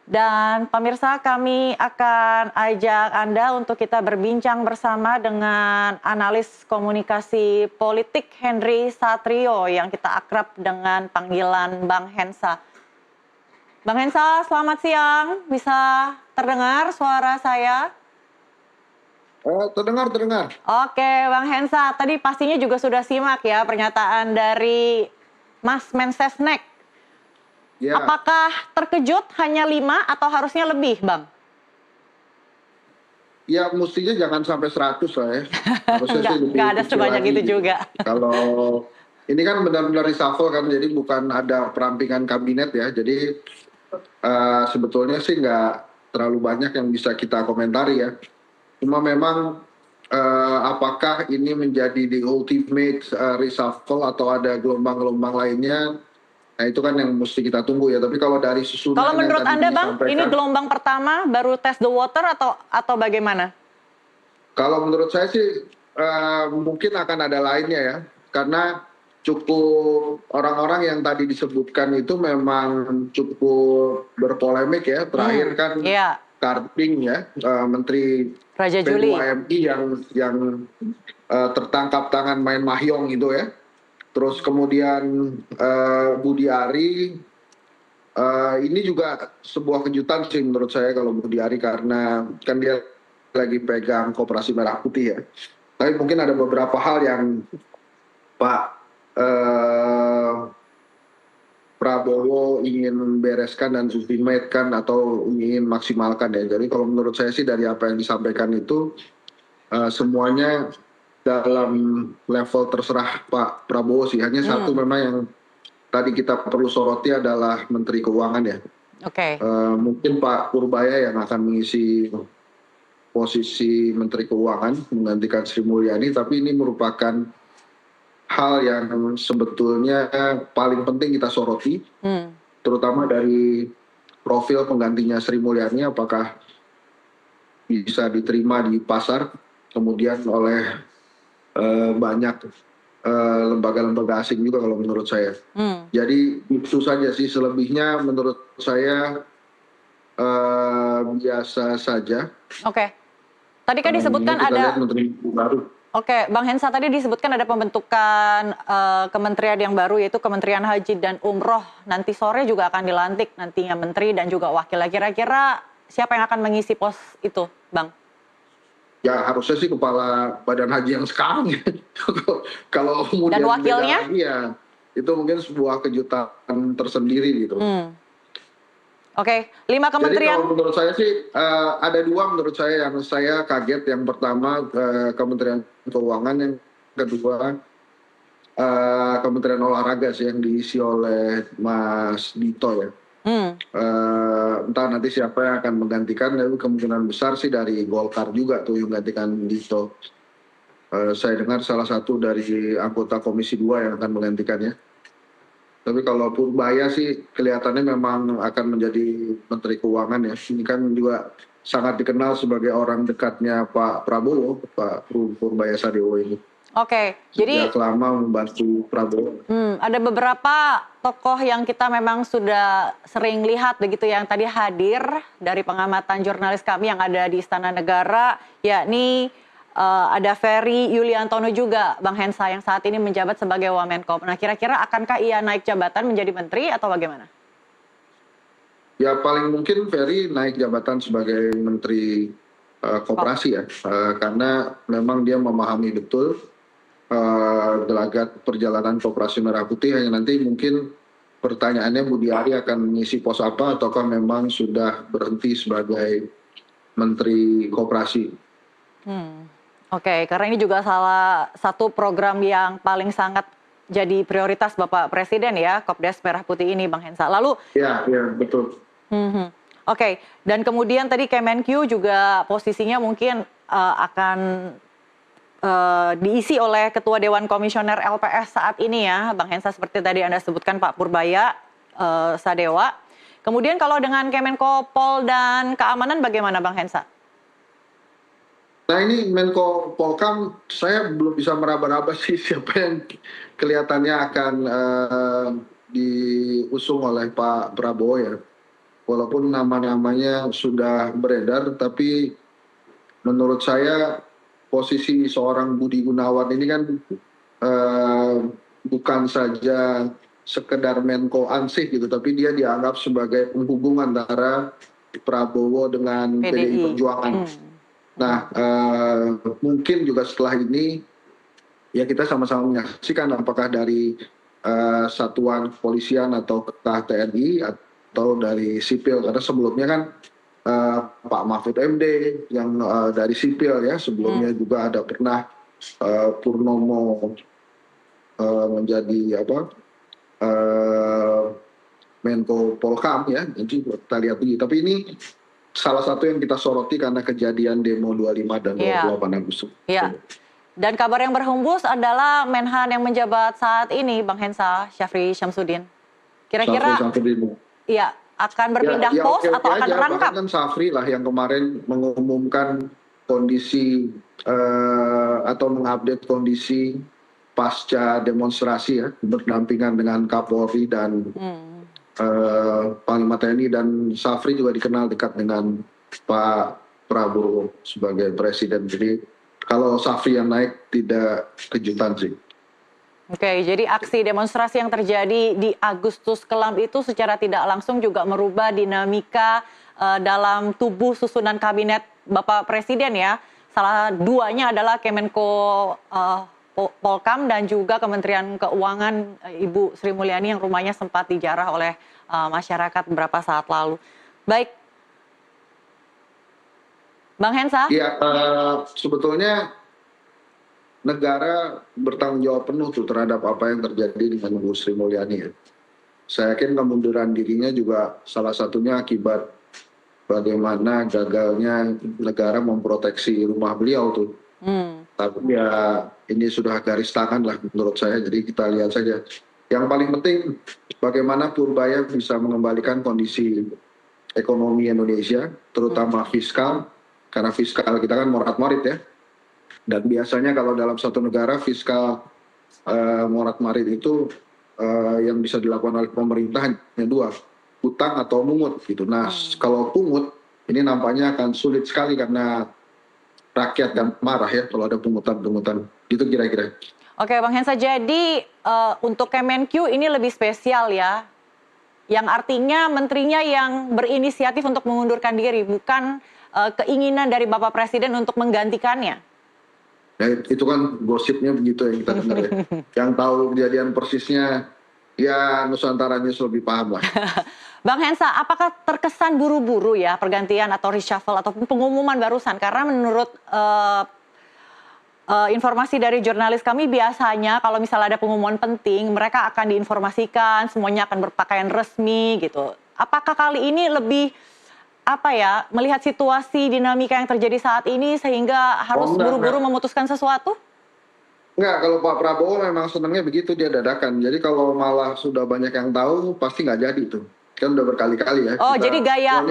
Dan pemirsa, kami akan ajak Anda untuk kita berbincang bersama dengan analis komunikasi politik Henry Satrio yang kita akrab dengan panggilan Bang Hensa. Bang Hensa, selamat siang. Bisa terdengar suara saya? Terdengar. Oke, Bang Hensa, tadi pastinya juga sudah simak ya pernyataan dari Mas Mensesnek. Ya, Apakah terkejut hanya 5 atau harusnya lebih, Bang? ya mestinya jangan sampai 100 lah ya. Harusnya sih Nggak lebih ada kecil sebanyak lagi itu gitu. juga. Kalau ini kan benar-benar reshuffle kan, jadi bukan ada perampingan kabinet ya. Jadi sebetulnya sih nggak terlalu banyak yang bisa kita komentari ya. Cuma memang apakah ini menjadi the ultimate reshuffle atau ada gelombang-gelombang lainnya? Nah itu kan yang mesti kita tunggu ya. Tapi kalau dari Kalau susunan yang menurut tadi Anda, Bang, ini disampaikan, gelombang pertama baru test the water atau bagaimana? kalau menurut saya sih mungkin akan ada lainnya ya, karena cukup orang-orang yang tadi disebutkan itu memang cukup berpolemik ya. Terakhir kan Iya, Karping ya, Menteri Raja Juli. P2MI yang tertangkap tangan main mahjong gitu ya. Terus kemudian Budi Ari, ini juga sebuah kejutan sih menurut saya kalau Budi Ari, karena kan dia lagi pegang Koperasi Merah Putih ya. Tapi mungkin ada beberapa hal yang Pak Prabowo ingin bereskan dan ultimate-kan atau ingin maksimalkan ya. Jadi kalau menurut saya sih dari apa yang disampaikan itu semuanya dalam level terserah Pak Prabowo sih. Hanya satu memang yang tadi kita perlu soroti adalah Menteri Keuangan ya. Oke. Mungkin Pak Purbaya yang akan mengisi posisi Menteri Keuangan menggantikan Sri Mulyani, tapi ini merupakan hal yang sebetulnya paling penting kita soroti, terutama dari profil penggantinya Sri Mulyani, apakah bisa diterima di pasar, kemudian oleh banyak lembaga-lembaga asing juga kalau menurut saya. Jadi itu saja sih, selebihnya menurut saya biasa saja. Oke. Tadi kan Ini disebutkan kita lihat ada. menteri baru. Oke, Bang Hensa, tadi disebutkan ada pembentukan kementerian yang baru, yaitu Kementerian Haji dan Umroh. Nanti sore juga akan dilantik nantinya menteri dan juga wakil. Kira-kira siapa yang akan mengisi pos itu, Bang? Ya harusnya sih kepala badan haji yang sekarang ya. Kalau kemudian Dan wakilnya? beda lagi ya itu mungkin sebuah kejutan tersendiri gitu. Oke, 5 Jadi kementerian. kalau menurut saya sih ada 2 menurut saya yang saya kaget. Yang pertama Kementerian Keuangan, yang kedua Kementerian Olahraga sih yang diisi oleh Mas Dito ya. Entah nanti siapa yang akan menggantikan, tapi kemungkinan besar sih dari Golkar juga tuh yang menggantikan Dito. Saya dengar salah satu dari anggota Komisi 2 yang akan menggantikannya. Tapi kalau Purbaya sih kelihatannya memang akan menjadi Menteri Keuangan ya. Ini kan juga sangat dikenal sebagai orang dekatnya Pak Prabowo, Pak Purbaya Sadiowo ini. Oke, jadi Sejak lama membantu Prabowo. ada beberapa tokoh yang kita memang sudah sering lihat begitu yang tadi hadir dari pengamatan jurnalis kami yang ada di Istana Negara, yakni ada Ferry Yuliantono juga, Bang Hensa, yang saat ini menjabat sebagai Wamenkop. Nah, kira-kira akankah ia naik jabatan menjadi menteri atau bagaimana? Ya paling mungkin Ferry naik jabatan sebagai Menteri Koperasi ya, karena memang dia memahami betul gelagat perjalanan Koperasi Merah Putih. Hanya nanti mungkin pertanyaannya Budi Ari akan mengisi pos apa, ataukah memang sudah berhenti sebagai Menteri Koperasi. Oke, karena ini juga salah satu program yang paling sangat jadi prioritas Bapak Presiden ya, Kopdes Merah Putih ini, Bang Hensa. Lalu, Ya betul. Oke, dan kemudian tadi Kemenq juga posisinya mungkin akan diisi oleh Ketua Dewan Komisioner LPS saat ini ya, Bang Hensa, seperti tadi Anda sebutkan Pak Purbaya Sadewa. Kemudian kalau dengan Kemenko Pol dan Keamanan bagaimana, Bang Hensa? Nah ini Menko Polkam saya belum bisa meraba-raba sih siapa yang kelihatannya akan diusung oleh Pak Prabowo ya. walaupun nama-namanya sudah beredar, tapi menurut saya posisi seorang Budi Gunawan ini kan eh, bukan saja sekedar Menko Ansih gitu, tapi dia dianggap sebagai penghubung antara Prabowo dengan PDI PDI. Perjuangan. Nah, mungkin juga setelah ini ya kita sama-sama menyaksikan apakah dari satuan kepolisian atau TNI atau dari sipil, karena sebelumnya kan Pak Mahfud MD yang dari sipil ya, sebelumnya juga ada pernah Purnomo menjadi Menko Polkam ya, jadi kita lihat begitu. Tapi ini salah satu yang kita soroti karena kejadian demo 25 dan 28 Agustus. Iya. Dan kabar yang berhembus adalah Menhan yang menjabat saat ini, Bang Hensa, Syafri Syamsuddin. Kira-kira iya akan berpindah pos atau akan merangkap? Kan Syafri lah yang kemarin mengumumkan kondisi atau mengupdate kondisi pasca demonstrasi ya, berdampingan dengan Kapolri dan Panglima TNI, dan Syafri juga dikenal dekat dengan Pak Prabowo sebagai presiden. Jadi kalau Syafri yang naik tidak kejutan sih. Oke, jadi aksi demonstrasi yang terjadi di Agustus kelam itu secara tidak langsung juga merubah dinamika dalam tubuh susunan kabinet Bapak Presiden ya. Salah duanya adalah Kemenko Polkam dan juga Kementerian Keuangan Ibu Sri Mulyani yang rumahnya sempat dijarah oleh masyarakat beberapa saat lalu. Baik, Bang Hensa? Iya, sebetulnya negara bertanggung jawab penuh tuh terhadap apa yang terjadi dengan Ibu Sri Mulyani ya. Saya yakin kemunduran dirinya juga salah satunya akibat bagaimana gagalnya negara memproteksi rumah beliau tuh. Tapi ya ini sudah garis tangan lah menurut saya, jadi kita lihat saja. Yang paling penting bagaimana Purbaya bisa mengembalikan kondisi ekonomi Indonesia, terutama fiskal, karena fiskal kita kan morat-marit ya. Dan biasanya kalau dalam satu negara fiskal morat-marit itu yang bisa dilakukan oleh pemerintah hanya dua, utang atau mungut gitu. Nah, kalau pungut ini nampaknya akan sulit sekali karena rakyat kan marah ya kalau ada pungutan-pungutan. Gitu kira-kira. Oke, Bang Hensa, jadi untuk Kemenq ini lebih spesial ya, yang artinya menterinya yang berinisiatif untuk mengundurkan diri, bukan keinginan dari Bapak Presiden untuk menggantikannya. Ya, itu kan gosipnya begitu yang kita dengar ya. Yang tahu kejadian persisnya ya Nusantara News lebih paham lah. Bang Hensa, apakah terkesan buru-buru ya pergantian atau reshuffle ataupun pengumuman barusan? Karena menurut informasi dari jurnalis kami, biasanya kalau misalnya ada pengumuman penting, mereka akan diinformasikan, semuanya akan berpakaian resmi gitu. Apakah kali ini lebih melihat situasi dinamika yang terjadi saat ini sehingga harus buru-buru memutuskan sesuatu? Enggak, kalau Pak Prabowo memang senangnya begitu, dia dadakan. Jadi kalau malah sudah banyak yang tahu, pasti nggak jadi tuh. Kan udah berkali-kali ya. Oh, jadi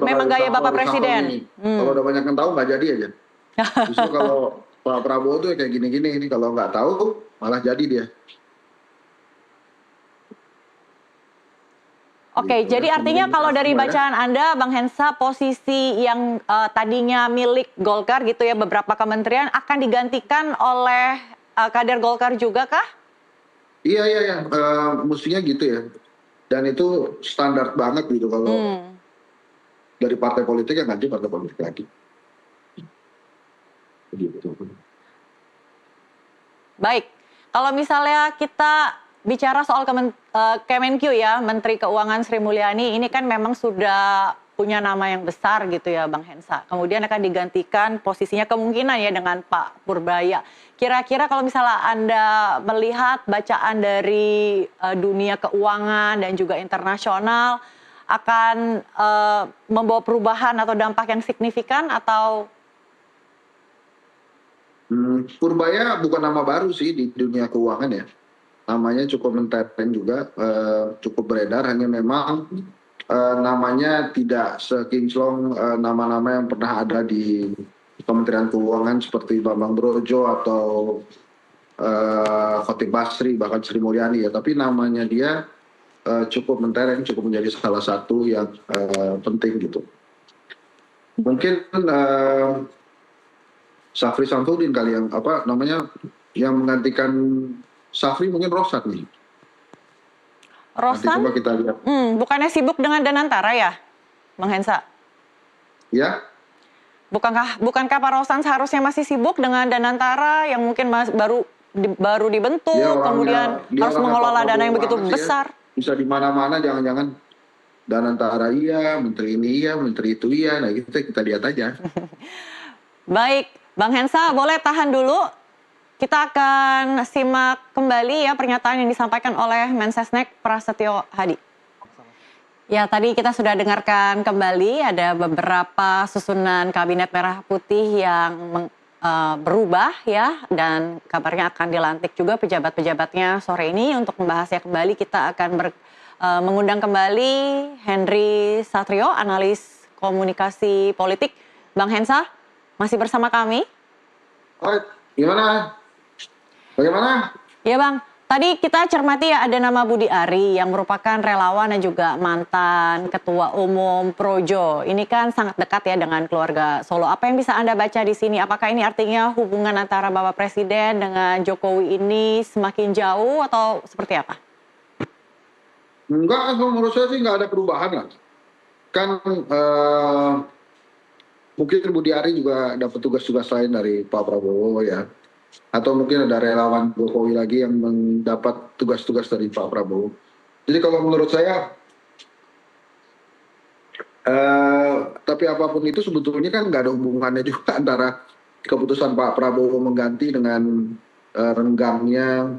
memang gaya Bapak Presiden. Kalau udah banyak yang tahu nggak jadi aja. Justru kalau Pak Prabowo tuh kayak gini-gini, ini kalau nggak tahu malah jadi dia. Oke, jadi artinya kalau dari bacaan Anda, Bang Hensa, posisi yang tadinya milik Golkar gitu ya, beberapa kementerian akan digantikan oleh kader Golkar juga kah? Iya, mestinya gitu ya. Dan itu standar banget gitu kalau dari partai politik yang ganti partai politik lagi. Begitu. Baik, kalau misalnya kita bicara soal Kemenq ya, Menteri Keuangan Sri Mulyani, ini kan memang sudah punya nama yang besar gitu ya Bang Hensa. Kemudian akan digantikan posisinya kemungkinan ya dengan Pak Purbaya. Kira-kira kalau misalnya Anda melihat bacaan dari dunia keuangan dan juga internasional, akan membawa perubahan atau dampak yang signifikan atau? Purbaya bukan nama baru sih di dunia keuangan ya. Namanya cukup mentereng juga, cukup beredar, hanya memang namanya tidak sekinclong nama-nama yang pernah ada di Kementerian Keuangan seperti Bambang Brojo atau Khotib Basri, bahkan Sri Mulyani ya. Tapi namanya dia cukup mentereng, cukup menjadi salah satu yang penting gitu. Mungkin Syafri Samsudin kali yang yang menggantikan Syafri, mungkin Rosan nih. Nanti Rosan, coba kita lihat. bukannya sibuk dengan Danantara ya, Bang Hensa? Ya, Bukankah Pak Rosan seharusnya masih sibuk dengan Danantara yang mungkin baru dibentuk, dia kemudian harus orangnya Pak mengelola dana yang Prabowo begitu banget sih ya. besar? Bisa di mana-mana, jangan-jangan Danantara iya, menteri ini iya, menteri itu iya. Nah, kita lihat aja. Baik, Bang Hensa boleh tahan dulu. Kita akan simak kembali ya pernyataan yang disampaikan oleh Mensesnek Prasetyo Hadi. Ya, tadi kita sudah dengarkan kembali ada beberapa susunan Kabinet Merah Putih yang berubah ya, dan kabarnya akan dilantik juga pejabat-pejabatnya sore ini. Untuk membahasnya kembali kita akan mengundang kembali Henry Satrio, analis komunikasi politik. Bang Hensa, masih bersama kami? Gimana? Bagaimana? Ya Bang, tadi kita cermati ya ada nama Budi Ari yang merupakan relawan dan juga mantan Ketua Umum Projo. Ini kan sangat dekat ya dengan keluarga Solo. Apa yang bisa Anda baca di sini? Apakah ini artinya hubungan antara Bapak Presiden dengan Jokowi ini semakin jauh atau seperti apa? Enggak, menurut saya sih nggak ada perubahan lah. Kan mungkin Budi Ari juga dapat tugas-tugas lain dari Pak Prabowo ya. Atau mungkin ada relawan Jokowi lagi yang mendapat tugas-tugas dari Pak Prabowo. Jadi kalau menurut saya, tapi apapun itu sebetulnya kan nggak ada hubungannya juga antara keputusan Pak Prabowo mengganti dengan renggangnya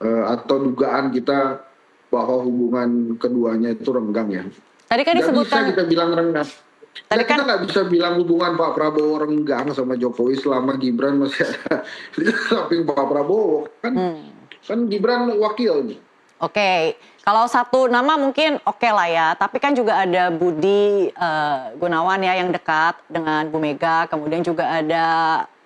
atau dugaan kita bahwa hubungan keduanya itu renggang ya. Tadi kan disebutkan. Bisa kita bilang renggang. Tadi kan kita nggak bisa bilang hubungan Pak Prabowo renggang sama Jokowi selama Gibran masih ada di samping Pak Prabowo kan Gibran wakil. Oke, kalau satu nama mungkin oke lah ya, tapi kan juga ada Budi Gunawan ya yang dekat dengan Bu Mega, kemudian juga ada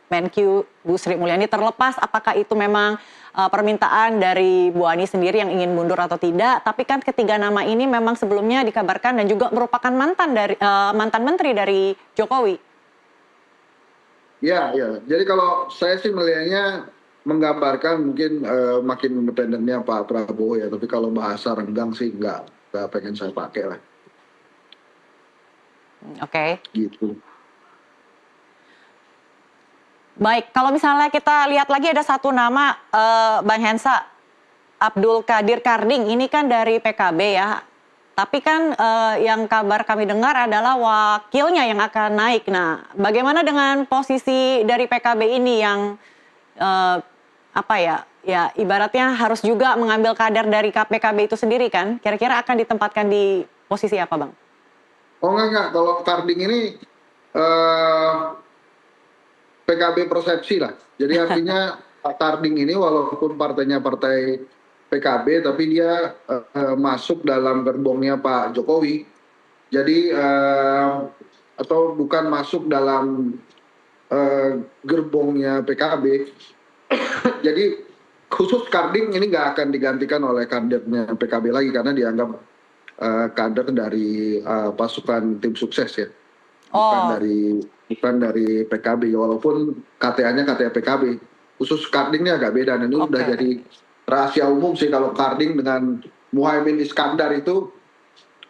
Menkyu Bu Sri Mulyani. Terlepas apakah itu memang permintaan dari Bu Ani sendiri yang ingin mundur atau tidak, tapi kan ketiga nama ini memang sebelumnya dikabarkan dan juga merupakan mantan menteri dari Jokowi. Ya. Jadi kalau saya sih melihatnya menggambarkan mungkin makin independennya Pak Prabowo ya, tapi kalau bahasa renggang sih nggak pengen saya pakai lah. Oke. Gitu. Baik, kalau misalnya kita lihat lagi ada satu nama, Bang Hensa, Abdul Qadir Karding, ini kan dari PKB ya. Tapi kan yang kabar kami dengar adalah wakilnya yang akan naik. Nah, bagaimana dengan posisi dari PKB ini yang ya ibaratnya harus juga mengambil kader dari PKB itu sendiri kan? Kira-kira akan ditempatkan di posisi apa, Bang? Oh enggak. Kalau Karding ini PKB persepsi lah. Jadi artinya Pak Karding ini walaupun partainya partai PKB, tapi dia masuk dalam gerbongnya Pak Jokowi. Jadi atau bukan masuk dalam gerbongnya PKB. Jadi khusus Karding ini nggak akan digantikan oleh kadernya PKB lagi karena dianggap kader dari pasukan tim sukses ya. Bukan dari PKB, walaupun KTA-nya KTA PKB. Khusus Kardingnya agak beda, dan itu udah jadi rahasia umum sih kalau Karding dengan Muhaimin Iskandar itu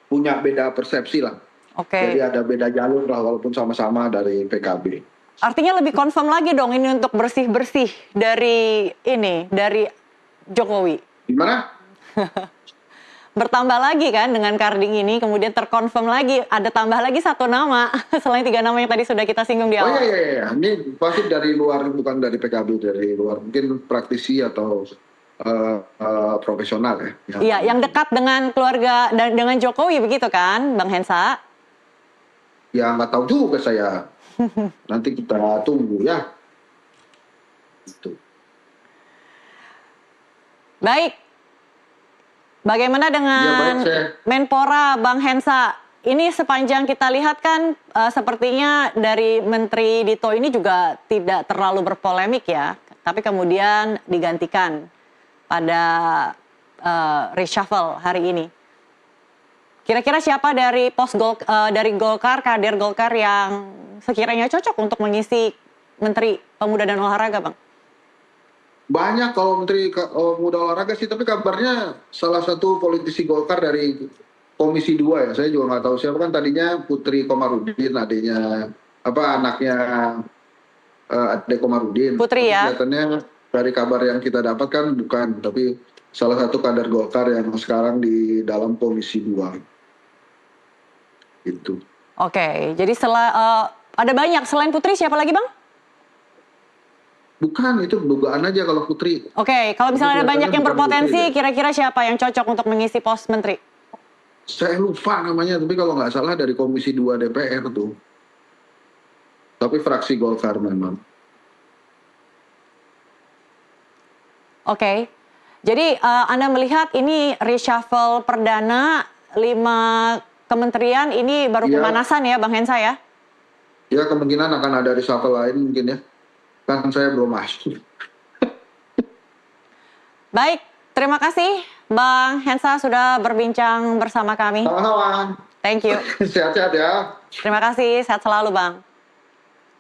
punya beda persepsi lah. Jadi ada beda jalur lah walaupun sama-sama dari PKB. Artinya lebih confirm lagi dong ini untuk bersih-bersih dari Jokowi. Gimana? Bertambah lagi kan dengan Karding ini, kemudian terkonfirm lagi, ada tambah lagi satu nama selain tiga nama yang tadi sudah kita singgung di awal. Oh iya, ini pasti dari luar, bukan dari PKB, dari luar, mungkin praktisi atau profesional ya. Iya, yang dekat dengan keluarga dan dengan Jokowi begitu kan, Bang Hensa? Ya nggak tahu juga saya. Nanti kita tunggu ya. Gitu. Baik. Bagaimana dengan Menpora, Bang Hensa? Ini sepanjang kita lihat kan sepertinya dari Menteri Dito ini juga tidak terlalu berpolemik ya. Tapi kemudian digantikan pada reshuffle hari ini. Kira-kira siapa dari dari Golkar, kader Golkar yang sekiranya cocok untuk mengisi Menteri Pemuda dan Olahraga, Bang? Banyak kalau Menteri Pemuda Olahraga sih, tapi kabarnya salah satu politisi Golkar dari Komisi 2 ya. Saya juga nggak tahu siapa, kan tadinya Putri Komarudin, adiknya anaknya Ade Komarudin. Putri Tapi ya. kelihatannya dari kabar yang kita dapat kan bukan, tapi salah satu kader Golkar yang sekarang di dalam Komisi 2. Itu. Oke, jadi ada banyak selain Putri, siapa lagi, Bang? Bukan, itu dugaan aja kalau Putri. Oke, kalau misalnya ada banyak yang Bukan berpotensi, Putri deh. kira-kira siapa yang cocok untuk mengisi pos menteri? Saya lupa namanya, tapi kalau nggak salah dari Komisi 2 DPR tuh. Tapi fraksi Golkar memang. Oke, jadi Anda melihat ini reshuffle perdana 5 kementerian ini baru Iya. pemanasan ya, Bang Hensa ya? Ya kemungkinan akan ada reshuffle lain mungkin ya. Kan saya belum masuk. Baik, terima kasih Bang Hensa sudah berbincang bersama kami. Sama-sama. Thank you. Sehat-sehat ya. Terima kasih, sehat selalu Bang.